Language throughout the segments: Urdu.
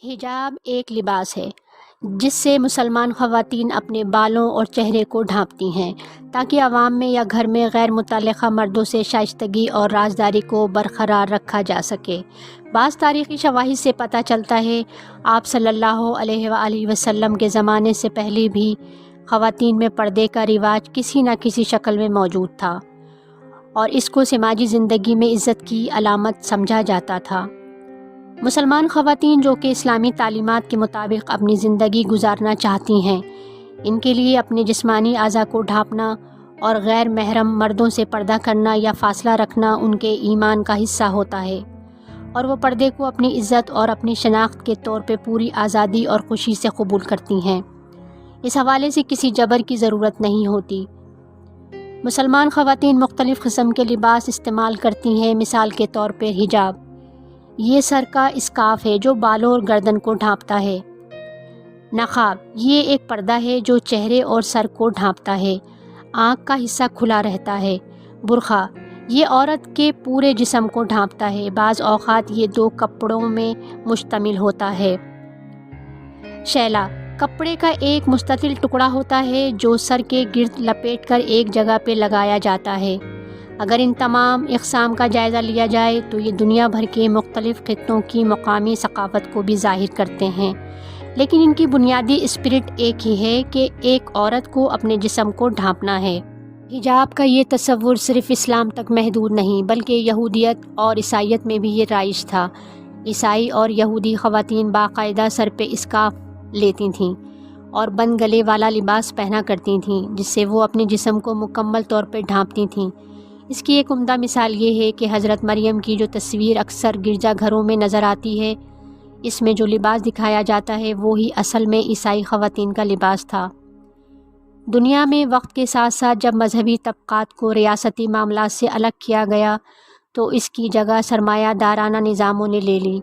حجاب ایک لباس ہے جس سے مسلمان خواتین اپنے بالوں اور چہرے کو ڈھانپتی ہیں تاکہ عوام میں یا گھر میں غیر متعلقہ مردوں سے شائستگی اور رازداری کو برقرار رکھا جا سکے۔ بعض تاریخی شواہد سے پتہ چلتا ہے آپ صلی اللہ علیہ وآلہ وسلم کے زمانے سے پہلے بھی خواتین میں پردے کا رواج کسی نہ کسی شکل میں موجود تھا اور اس کو سماجی زندگی میں عزت کی علامت سمجھا جاتا تھا۔ مسلمان خواتین جو کہ اسلامی تعلیمات کے مطابق اپنی زندگی گزارنا چاہتی ہیں، ان کے لیے اپنے جسمانی اعضاء کو ڈھانپنا اور غیر محرم مردوں سے پردہ کرنا یا فاصلہ رکھنا ان کے ایمان کا حصہ ہوتا ہے، اور وہ پردے کو اپنی عزت اور اپنی شناخت کے طور پہ پوری آزادی اور خوشی سے قبول کرتی ہیں۔ اس حوالے سے کسی جبر کی ضرورت نہیں ہوتی۔ مسلمان خواتین مختلف قسم کے لباس استعمال کرتی ہیں، مثال کے طور پہ حجاب۔ یہ سر کا اسکارف ہے جو بالوں اور گردن کو ڈھانپتا ہے۔ نقاب یہ ایک پردہ ہے جو چہرے اور سر کو ڈھانپتا ہے، آنکھ کا حصہ کھلا رہتا ہے۔ برقع یہ عورت کے پورے جسم کو ڈھانپتا ہے، بعض اوقات یہ دو کپڑوں میں مشتمل ہوتا ہے۔ شیلا کپڑے کا ایک مستطیل ٹکڑا ہوتا ہے جو سر کے گرد لپیٹ کر ایک جگہ پہ لگایا جاتا ہے۔ اگر ان تمام اقسام کا جائزہ لیا جائے تو یہ دنیا بھر کے مختلف خطوں کی مقامی ثقافت کو بھی ظاہر کرتے ہیں، لیکن ان کی بنیادی اسپرٹ ایک ہی ہے کہ ایک عورت کو اپنے جسم کو ڈھانپنا ہے۔ حجاب کا یہ تصور صرف اسلام تک محدود نہیں بلکہ یہودیت اور عیسائیت میں بھی یہ رائج تھا۔ عیسائی اور یہودی خواتین باقاعدہ سر پہ اسکارف لیتی تھیں اور بند گلے والا لباس پہنا کرتی تھیں جس سے وہ اپنے جسم کو مکمل طور پہ ڈھانپتی تھیں۔ اس کی ایک عمدہ مثال یہ ہے کہ حضرت مریم کی جو تصویر اکثر گرجا گھروں میں نظر آتی ہے، اس میں جو لباس دکھایا جاتا ہے وہی اصل میں عیسائی خواتین کا لباس تھا۔ دنیا میں وقت کے ساتھ ساتھ جب مذہبی طبقات کو ریاستی معاملات سے الگ کیا گیا تو اس کی جگہ سرمایہ دارانہ نظاموں نے لے لی۔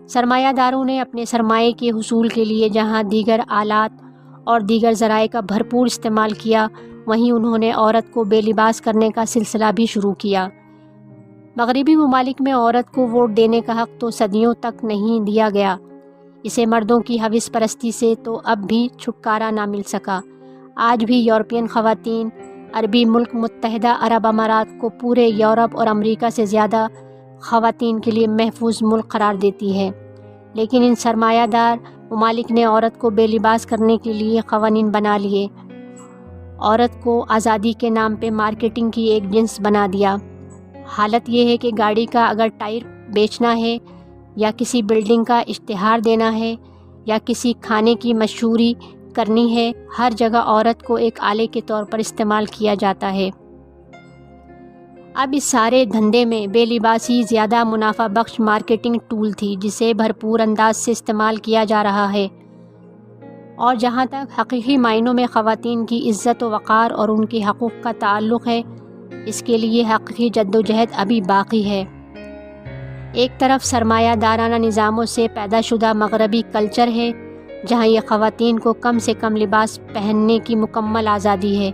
سرمایہ داروں نے اپنے سرمایے کے حصول کے لیے جہاں دیگر آلات اور دیگر ذرائع کا بھرپور استعمال کیا، وہیں انہوں نے عورت کو بے لباس کرنے کا سلسلہ بھی شروع کیا۔ مغربی ممالک میں عورت کو ووٹ دینے کا حق تو صدیوں تک نہیں دیا گیا، اسے مردوں کی ہوس پرستی سے تو اب بھی چھٹکارا نہ مل سکا۔ آج بھی یورپین خواتین عربی ملک متحدہ عرب امارات کو پورے یورپ اور امریکہ سے زیادہ خواتین کے لیے محفوظ ملک قرار دیتی ہے، لیکن ان سرمایہ دار ممالک نے عورت کو بے لباس کرنے کے لیے قوانین بنا لیے، عورت کو آزادی کے نام پہ مارکیٹنگ کی ایک جنس بنا دیا۔ حالت یہ ہے کہ گاڑی کا اگر ٹائر بیچنا ہے یا کسی بلڈنگ کا اشتہار دینا ہے یا کسی کھانے کی مشہوری کرنی ہے، ہر جگہ عورت کو ایک آلے کے طور پر استعمال کیا جاتا ہے۔ اب اس سارے دھندے میں بے لباسی زیادہ منافع بخش مارکیٹنگ ٹول تھی جسے بھرپور انداز سے استعمال کیا جا رہا ہے، اور جہاں تک حقیقی معنوں میں خواتین کی عزت و وقار اور ان کے حقوق کا تعلق ہے، اس کے لیے حقیقی جدوجہد ابھی باقی ہے۔ ایک طرف سرمایہ دارانہ نظاموں سے پیدا شدہ مغربی کلچر ہے جہاں یہ خواتین کو کم سے کم لباس پہننے کی مکمل آزادی ہے،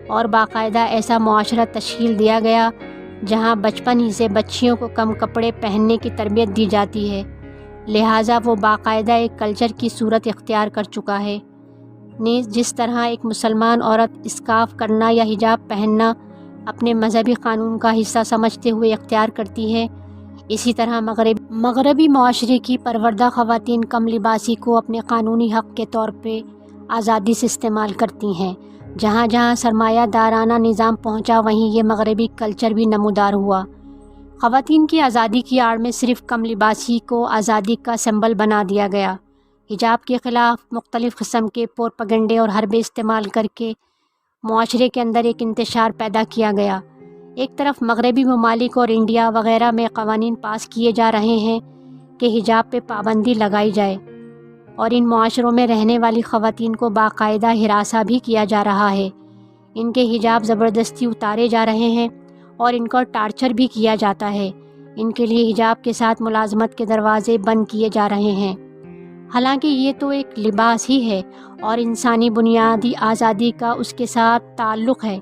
اور باقاعدہ ایسا معاشرہ تشکیل دیا گیا جہاں بچپن ہی سے بچیوں کو کم کپڑے پہننے کی تربیت دی جاتی ہے، لہٰذا وہ باقاعدہ ایک کلچر کی صورت اختیار کر چکا ہے۔ نیز جس طرح ایک مسلمان عورت اسکارف کرنا یا حجاب پہننا اپنے مذہبی قانون کا حصہ سمجھتے ہوئے اختیار کرتی ہے، اسی طرح مغربی معاشرے کی پروردہ خواتین کم لباسی کو اپنے قانونی حق کے طور پہ آزادی سے استعمال کرتی ہیں۔ جہاں جہاں سرمایہ دارانہ نظام پہنچا وہیں یہ مغربی کلچر بھی نمودار ہوا۔ خواتین کی آزادی کی آڑ میں صرف کم لباسی کو آزادی کا سمبل بنا دیا گیا۔ حجاب کے خلاف مختلف قسم کے پروپیگنڈے اور حربے استعمال کر کے معاشرے کے اندر ایک انتشار پیدا کیا گیا۔ ایک طرف مغربی ممالک اور انڈیا وغیرہ میں قوانین پاس کیے جا رہے ہیں کہ حجاب پہ پابندی لگائی جائے، اور ان معاشروں میں رہنے والی خواتین کو باقاعدہ ہراساں بھی کیا جا رہا ہے، ان کے حجاب زبردستی اتارے جا رہے ہیں اور ان کا ٹارچر بھی کیا جاتا ہے، ان کے لیے حجاب کے ساتھ ملازمت کے دروازے بند کیے جا رہے ہیں۔ حالانکہ یہ تو ایک لباس ہی ہے اور انسانی بنیادی آزادی کا اس کے ساتھ تعلق ہے۔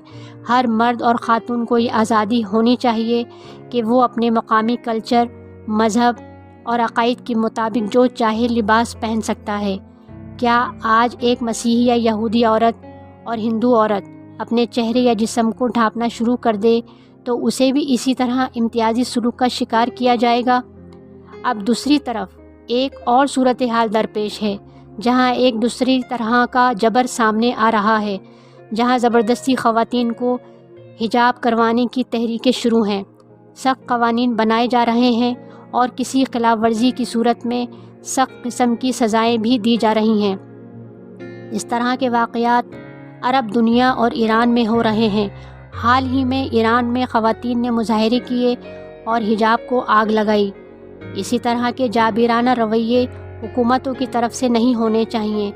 ہر مرد اور خاتون کو یہ آزادی ہونی چاہیے کہ وہ اپنے مقامی کلچر، مذہب اور عقائد کے مطابق جو چاہے لباس پہن سکتا ہے۔ کیا آج ایک مسیحی یا یہودی عورت اور ہندو عورت اپنے چہرے یا جسم کو ڈھانپنا شروع کر دے تو اسے بھی اسی طرح امتیازی سلوک کا شکار کیا جائے گا؟ اب دوسری طرف ایک اور صورتحال درپیش ہے جہاں ایک دوسری طرح کا جبر سامنے آ رہا ہے، جہاں زبردستی خواتین کو حجاب کروانے کی تحریکیں شروع ہیں، سخت قوانین بنائے جا رہے ہیں اور کسی خلاف ورزی کی صورت میں سخت قسم کی سزائیں بھی دی جا رہی ہیں۔ اس طرح کے واقعات عرب دنیا اور ایران میں ہو رہے ہیں۔ حال ہی میں ایران میں خواتین نے مظاہرے کیے اور حجاب کو آگ لگائی۔ اسی طرح کے جابرانہ رویے حکومتوں کی طرف سے نہیں ہونے چاہیے،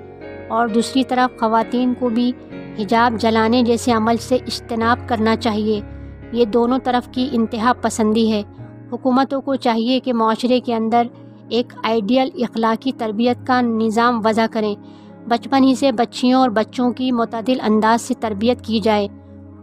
اور دوسری طرف خواتین کو بھی حجاب جلانے جیسے عمل سے اجتناب کرنا چاہیے۔ یہ دونوں طرف کی انتہا پسندی ہے۔ حکومتوں کو چاہیے کہ معاشرے کے اندر ایک آئیڈیل اخلاقی تربیت کا نظام وضع کریں، بچپن ہی سے بچیوں اور بچوں کی معتدل انداز سے تربیت کی جائے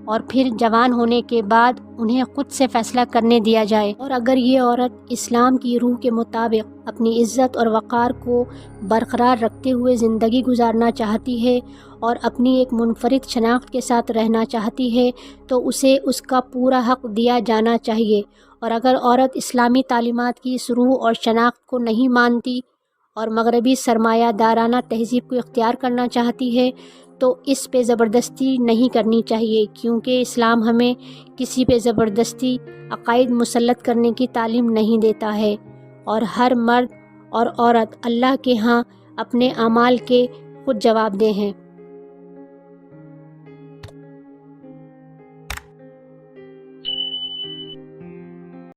اور پھر جوان ہونے کے بعد انہیں خود سے فیصلہ کرنے دیا جائے۔ اور اگر یہ عورت اسلام کی روح کے مطابق اپنی عزت اور وقار کو برقرار رکھتے ہوئے زندگی گزارنا چاہتی ہے اور اپنی ایک منفرد شناخت کے ساتھ رہنا چاہتی ہے تو اسے اس کا پورا حق دیا جانا چاہیے، اور اگر عورت اسلامی تعلیمات کی اس روح اور شناخت کو نہیں مانتی اور مغربی سرمایہ دارانہ تہذیب کو اختیار کرنا چاہتی ہے تو اس پہ زبردستی نہیں کرنی چاہیے، کیونکہ اسلام ہمیں کسی پہ زبردستی عقائد مسلط کرنے کی تعلیم نہیں دیتا ہے، اور ہر مرد اور عورت اللہ کے ہاں اپنے اعمال کے خود جواب دہ ہیں۔